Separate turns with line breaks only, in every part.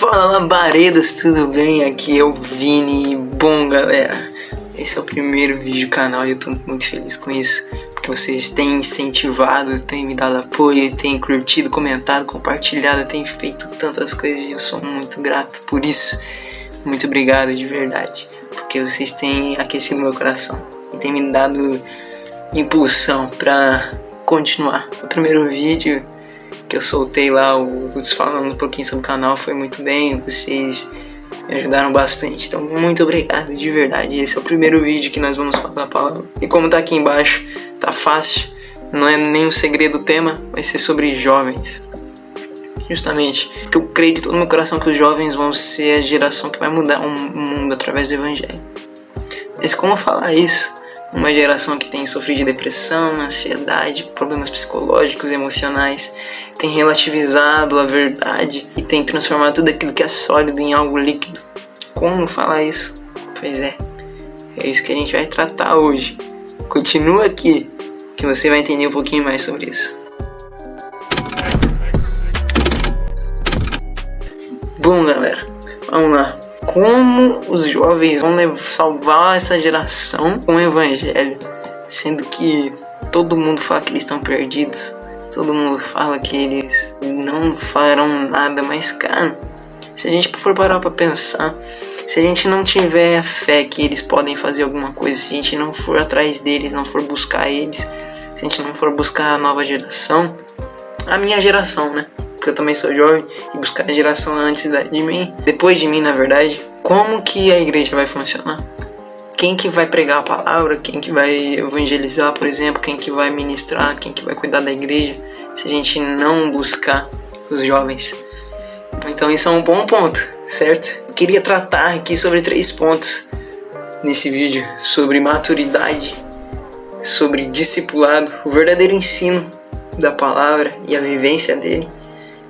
Fala labaredas, tudo bem? Aqui é o Vini. Bom, galera, esse é o primeiro vídeo do canal e eu tô muito feliz com isso, porque vocês têm incentivado, têm me dado apoio, têm curtido, comentado, compartilhado, têm feito tantas coisas e eu sou muito grato por isso. Muito obrigado de verdade, porque vocês têm aquecido meu coração e têm me dado impulsão pra continuar. O primeiro vídeo que eu soltei lá, falando um pouquinho sobre o canal, foi muito bem, vocês me ajudaram bastante, então muito obrigado de verdade. Esse é o primeiro vídeo que nós vamos falar a palavra, e como tá aqui embaixo, tá fácil, não é nenhum segredo o tema, vai ser sobre jovens, justamente porque eu creio de todo meu coração que os jovens vão ser a geração que vai mudar o mundo através do evangelho. Mas como falar isso? Uma geração que tem sofrido de depressão, ansiedade, problemas psicológicos e emocionais, tem relativizado a verdade e tem transformado tudo aquilo que é sólido em algo líquido. Como falar isso? Pois é isso que a gente vai tratar hoje. Continua aqui que você vai entender um pouquinho mais sobre isso. Bom, galera, vamos lá. Como os jovens vão salvar essa geração com o evangelho, sendo que todo mundo fala que eles estão perdidos, todo mundo fala que eles não farão nada, mas cara, se a gente for parar pra pensar, se a gente não tiver a fé que eles podem fazer alguma coisa, se a gente não for atrás deles, não for buscar eles, se a gente não for buscar a nova geração, a minha geração, né? Porque eu também sou jovem, e buscar a geração antes de mim, depois de mim, na verdade, como que a igreja vai funcionar? Quem que vai pregar a palavra? Quem que vai evangelizar, por exemplo? Quem que vai ministrar? Quem que vai cuidar da igreja? Se a gente não buscar os jovens. Então isso é um bom ponto, certo? Eu queria tratar aqui sobre 3 pontos nesse vídeo. Sobre maturidade, sobre discipulado, o verdadeiro ensino da palavra e a vivência dele,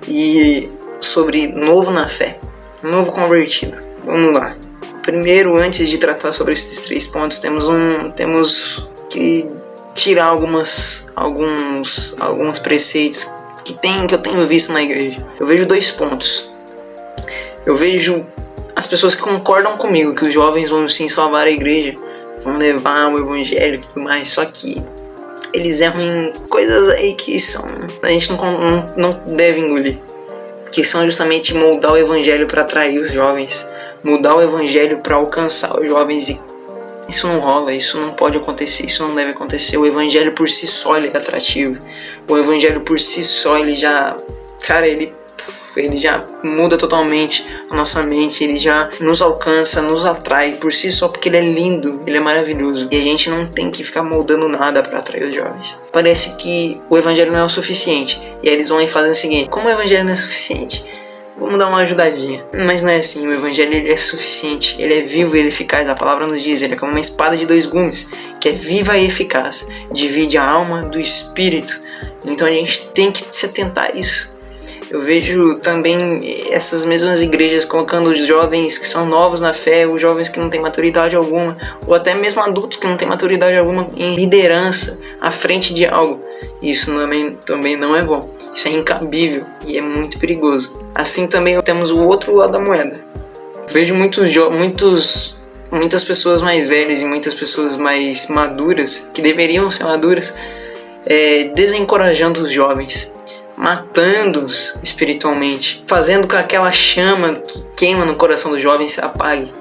e sobre novo na fé, novo convertido. Vamos lá. Primeiro, antes de tratar sobre esses 3 pontos, temos que tirar alguns preceitos que eu tenho visto na igreja. Eu vejo 2 pontos. Eu vejo as pessoas que concordam comigo que os jovens vão sim salvar a igreja, vão levar o evangelho e tudo mais, só que eles erram em coisas aí que a gente não deve engolir, que são justamente moldar o evangelho para atrair os jovens, mudar o evangelho para alcançar os jovens, e isso não rola, isso não pode acontecer, isso não deve acontecer. O evangelho por si só ele é atrativo, o evangelho por si só ele já muda totalmente a nossa mente, ele já nos alcança, nos atrai por si só, porque ele é lindo, ele é maravilhoso. E a gente não tem que ficar moldando nada para atrair os jovens. Parece que o evangelho não é o suficiente, e aí eles vão e fazem o seguinte: como o evangelho não é suficiente, vamos dar uma ajudadinha. Mas não é assim, o evangelho ele é suficiente, ele é vivo e eficaz. A palavra nos diz, ele é como uma espada de 2 gumes, que é viva e eficaz, divide a alma do espírito. Então a gente tem que se atentar a isso. Eu vejo também essas mesmas igrejas colocando os jovens que são novos na fé, os jovens que não têm maturidade alguma, ou até mesmo adultos que não têm maturidade alguma, em liderança, à frente de algo. Isso também não é bom, isso é incabível e é muito perigoso. Assim também temos o outro lado da moeda. Vejo muitas pessoas mais velhas e muitas pessoas mais maduras, que deveriam ser maduras, desencorajando os jovens, matando-os espiritualmente, fazendo com que aquela chama que queima no coração dos jovens se apague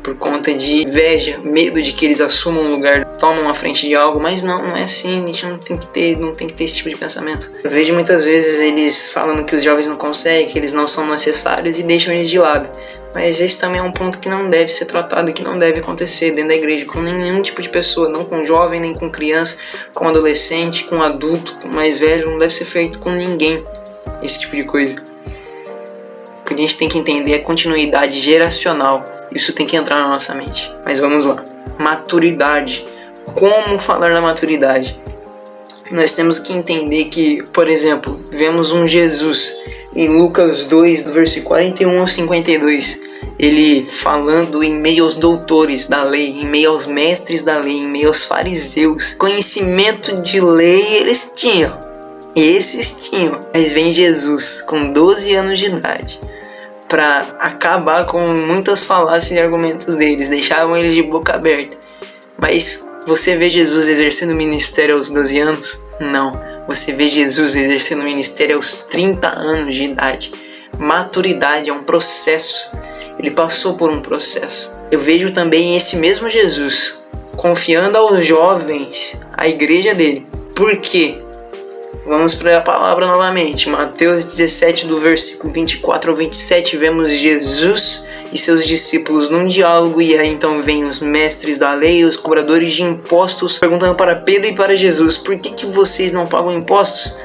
por conta de inveja, medo de que eles assumam um lugar, tomam a frente de algo. Mas não é assim, a gente não tem que ter esse tipo de pensamento. Eu vejo muitas vezes eles falando que os jovens não conseguem, que eles não são necessários e deixam eles de lado. Mas esse também é um ponto que não deve ser tratado e que não deve acontecer dentro da igreja com nenhum tipo de pessoa, não com jovem, nem com criança, com adolescente, com adulto, com mais velho, não deve ser feito com ninguém, esse tipo de coisa. O que a gente tem que entender é continuidade geracional, isso tem que entrar na nossa mente. Mas vamos lá, maturidade. Como falar da maturidade? Nós temos que entender que, por exemplo, vemos um Jesus em Lucas 2, do versículo 41 ao 52, ele falando em meio aos doutores da lei, em meio aos mestres da lei, em meio aos fariseus. Conhecimento de lei eles tinham, mas vem Jesus com 12 anos de idade para acabar com muitas falácias e argumentos deles, deixavam eles de boca aberta. Mas você vê Jesus exercendo o ministério aos 12 anos? Não. Você vê Jesus exercendo o ministério aos 30 anos de idade. Maturidade é um processo. Ele passou por um processo. Eu vejo também esse mesmo Jesus confiando aos jovens a igreja dele. Por quê? Vamos para a palavra novamente. Mateus 17, do versículo 24 ao 27, vemos Jesus e seus discípulos num diálogo, e aí então vem os mestres da lei, os cobradores de impostos, perguntando para Pedro e para Jesus: por que vocês não pagam impostos?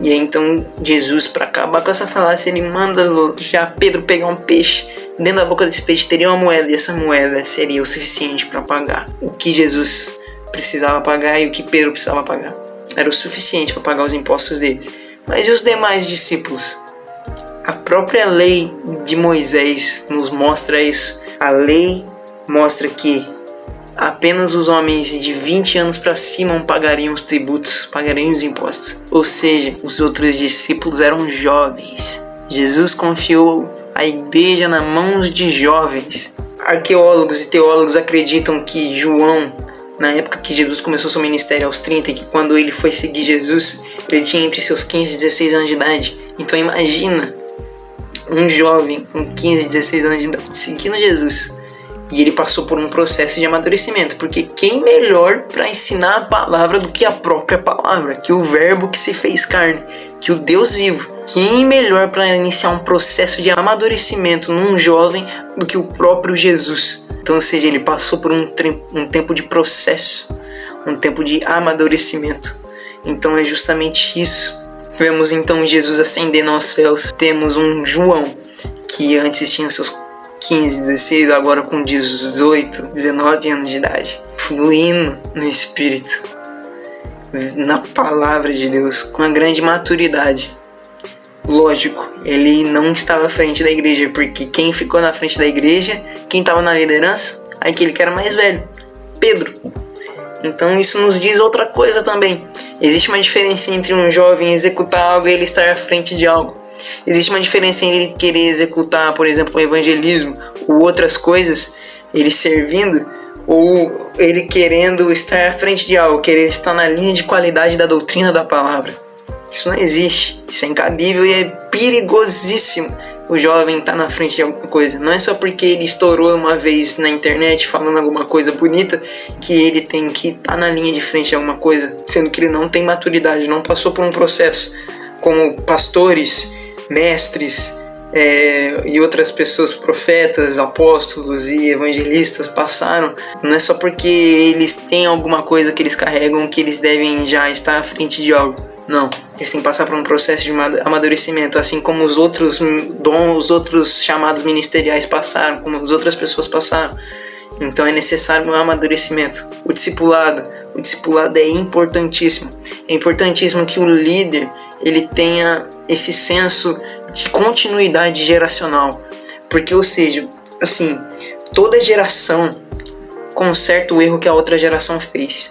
E aí então Jesus, para acabar com essa falácia, ele manda já Pedro pegar um peixe. Dentro da boca desse peixe teria uma moeda, e essa moeda seria o suficiente para pagar o que Jesus precisava pagar e o que Pedro precisava pagar. Era o suficiente para pagar os impostos deles. Mas e os demais discípulos? A própria lei de Moisés nos mostra isso. A lei mostra que apenas os homens de 20 anos para cima pagariam os tributos, pagariam os impostos. Ou seja, os outros discípulos eram jovens. Jesus confiou a igreja nas mãos de jovens. Arqueólogos e teólogos acreditam que João, na época que Jesus começou seu ministério aos 30, que quando ele foi seguir Jesus, ele tinha entre seus 15 e 16 anos de idade. Então imagina um jovem com 15 e 16 anos de idade seguindo Jesus. E ele passou por um processo de amadurecimento, porque quem melhor para ensinar a palavra do que a própria palavra, que o verbo que se fez carne, que o Deus vivo. Quem melhor para iniciar um processo de amadurecimento num jovem do que o próprio Jesus? Então, ou seja, ele passou por um tempo de processo, um tempo de amadurecimento. Então é justamente isso. Vemos então Jesus ascendendo aos céus. Temos um João, que antes tinha seus 15, 16, agora com 18, 19 anos de idade, fluindo no Espírito, na palavra de Deus, com uma grande maturidade. Lógico, ele não estava à frente da igreja, porque quem ficou na frente da igreja, quem estava na liderança, aquele que era mais velho, Pedro. Então isso nos diz outra coisa também. Existe uma diferença entre um jovem executar algo e ele estar à frente de algo. Existe uma diferença em ele querer executar, por exemplo, o evangelismo ou outras coisas, ele servindo, ou ele querendo estar à frente de algo, querer estar na linha de qualidade da doutrina da palavra. Isso não existe, isso é incabível e é perigosíssimo. O jovem tá na frente de alguma coisa. Não é só porque ele estourou uma vez na internet falando alguma coisa bonita que ele tem que estar na linha de frente de alguma coisa, sendo que ele não tem maturidade, não passou por um processo como pastores, mestres e outras pessoas, profetas, apóstolos e evangelistas passaram. Não é só porque eles têm alguma coisa que eles carregam que eles devem já estar à frente de algo. Não, eles têm que passar por um processo de amadurecimento, assim como os outros dons, os outros chamados ministeriais passaram, como as outras pessoas passaram. Então é necessário um amadurecimento. O discipulado é importantíssimo. É importantíssimo que o líder ele tenha esse senso de continuidade geracional. Porque, ou seja, assim, toda geração conserta o erro que a outra geração fez.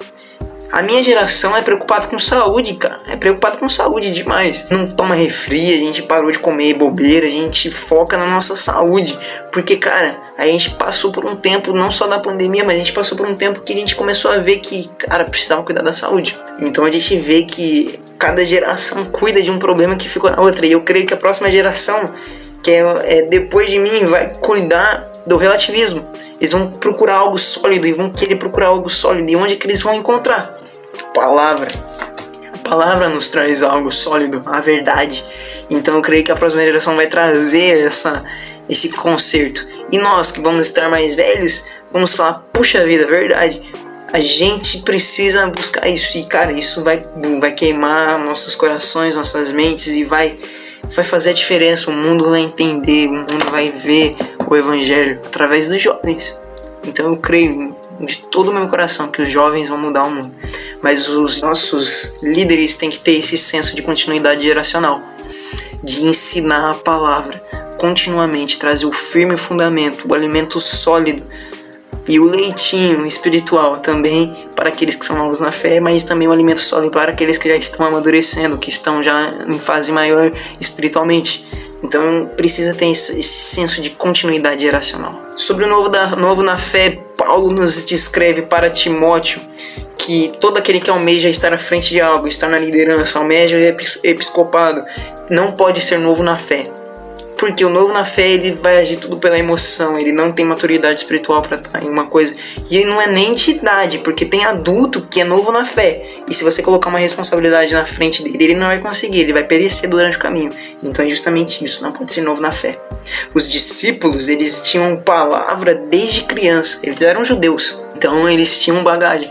A minha geração é preocupada com saúde, cara. É preocupada com saúde demais. Não toma refri, a gente parou de comer bobeira, a gente foca na nossa saúde. Porque, cara, a gente passou por um tempo, não só da pandemia, mas a gente passou por um tempo que a gente começou a ver que, cara, precisava cuidar da saúde. Então a gente vê que cada geração cuida de um problema que ficou na outra. E eu creio que a próxima geração, que é depois de mim, vai cuidar do relativismo. Eles vão procurar algo sólido e vão querer procurar algo sólido. E onde é que eles vão encontrar? Palavra. A palavra nos traz algo sólido, a verdade. Então eu creio que a próxima geração vai trazer esse conserto. E nós que vamos estar mais velhos, vamos falar, puxa vida, verdade. A gente precisa buscar isso. E cara, isso vai queimar nossos corações, nossas mentes e vai fazer a diferença. O mundo vai entender, o mundo vai ver o evangelho através dos jovens. Então eu creio de todo o meu coração que os jovens vão mudar o mundo. Mas os nossos líderes têm que ter esse senso de continuidade geracional, de ensinar a palavra continuamente, trazer o firme fundamento, o alimento sólido e o leitinho espiritual também para aqueles que são novos na fé, mas também o alimento sólido para aqueles que já estão amadurecendo, que estão já em fase maior espiritualmente. Então precisa ter esse senso de continuidade geracional. Sobre o novo na fé, Paulo nos descreve para Timóteo que todo aquele que almeja estar à frente de algo, estar na liderança, almeja o episcopado, não pode ser novo na fé. Porque o novo na fé, ele vai agir tudo pela emoção, ele não tem maturidade espiritual para estar em uma coisa. E ele não é nem de idade, porque tem adulto que é novo na fé. E se você colocar uma responsabilidade na frente dele, ele não vai conseguir, ele vai perecer durante o caminho. Então é justamente isso, não pode ser novo na fé. Os discípulos, eles tinham palavra desde criança, eles eram judeus, então eles tinham bagagem,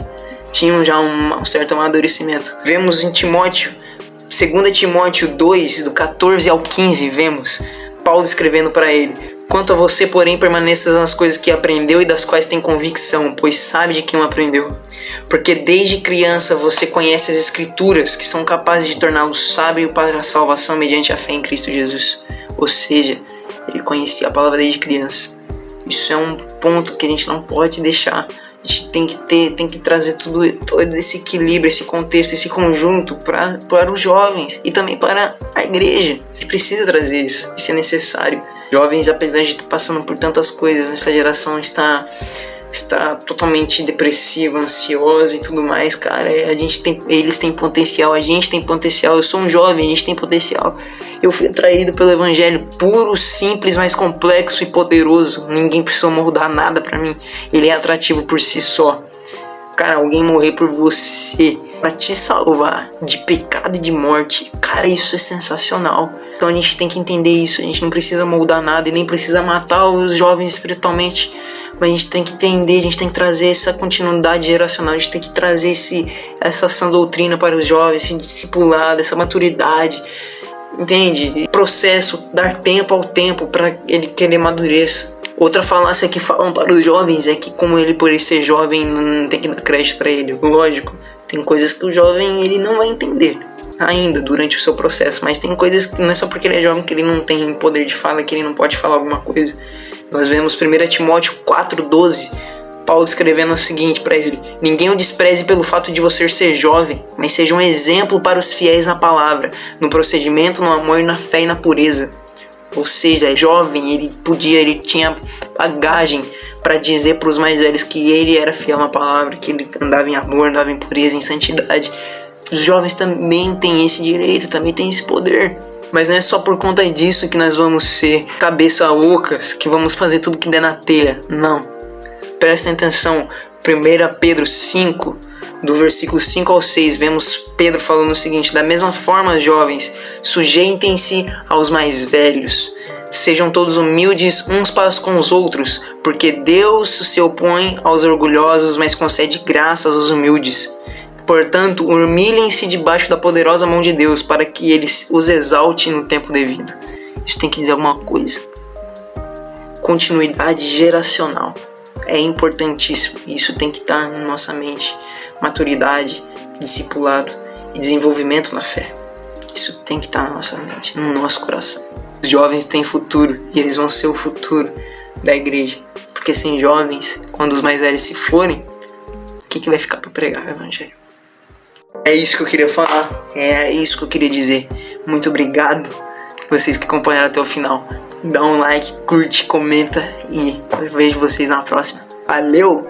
tinham já um certo amadurecimento. Vemos em Timóteo, 2 Timóteo 2, do 14 ao 15, vemos Paulo escrevendo para ele: quanto a você, porém, permaneça nas coisas que aprendeu e das quais tem convicção, pois sabe de quem o aprendeu. Porque desde criança você conhece as Escrituras, que são capazes de torná-lo sábio para a salvação mediante a fé em Cristo Jesus. Ou seja, ele conhecia a palavra desde criança. Isso é um ponto que a gente não pode deixar. A gente tem que trazer todo esse equilíbrio, esse contexto, esse conjunto para os jovens e também para a igreja. A gente precisa trazer isso é necessário. Jovens, apesar de estar passando por tantas coisas, essa geração está totalmente depressiva, ansiosa e tudo mais, cara. Eles têm potencial, a gente tem potencial. Eu sou um jovem, a gente tem potencial. Eu fui atraído pelo evangelho puro, simples, mas complexo e poderoso. Ninguém precisou moldar nada pra mim. Ele é atrativo por si só. Cara, alguém morrer por você pra te salvar de pecado e de morte, cara, isso é sensacional. Então a gente tem que entender isso. A gente não precisa moldar nada e nem precisa matar os jovens espiritualmente. Mas a gente tem que entender, a gente tem que trazer essa continuidade geracional, a gente tem que trazer essa sã doutrina para os jovens, esse discipulado, essa maturidade, entende? Processo, dar tempo ao tempo para que ele amadureça. Outra falácia que falam para os jovens é que, como ele, por ele ser jovem, não tem que dar crédito para ele. Lógico, tem coisas que o jovem ele não vai entender ainda durante o seu processo, mas tem coisas que não é só porque ele é jovem que ele não tem poder de fala, que ele não pode falar alguma coisa. Nós vemos 1 Timóteo 4,12, Paulo escrevendo o seguinte para ele: ninguém o despreze pelo fato de você ser jovem, mas seja um exemplo para os fiéis na palavra, no procedimento, no amor, na fé e na pureza. Ou seja, jovem, ele tinha bagagem para dizer para os mais velhos que ele era fiel na palavra, que ele andava em amor, andava em pureza, em santidade. Os jovens também têm esse direito, também têm esse poder. Mas não é só por conta disso que nós vamos ser cabeça ocas, que vamos fazer tudo que der na telha. Não. Prestem atenção. 1 Pedro 5, do versículo 5 ao 6, vemos Pedro falando o seguinte: da mesma forma, jovens, sujeitem-se aos mais velhos. Sejam todos humildes uns para com os outros, porque Deus se opõe aos orgulhosos, mas concede graça aos humildes. Portanto, humilhem-se debaixo da poderosa mão de Deus, para que Ele os exalte no tempo devido. Isso tem que dizer alguma coisa. Continuidade geracional é importantíssimo. Isso tem que estar na nossa mente. Maturidade, discipulado e desenvolvimento na fé. Isso tem que estar na nossa mente, no nosso coração. Os jovens têm futuro e eles vão ser o futuro da igreja. Porque sem jovens, quando os mais velhos se forem, o que vai ficar para pregar o evangelho? É isso que eu queria falar, é isso que eu queria dizer. Muito obrigado vocês que acompanharam até o final. Dá um like, curte, comenta e eu vejo vocês na próxima. Valeu!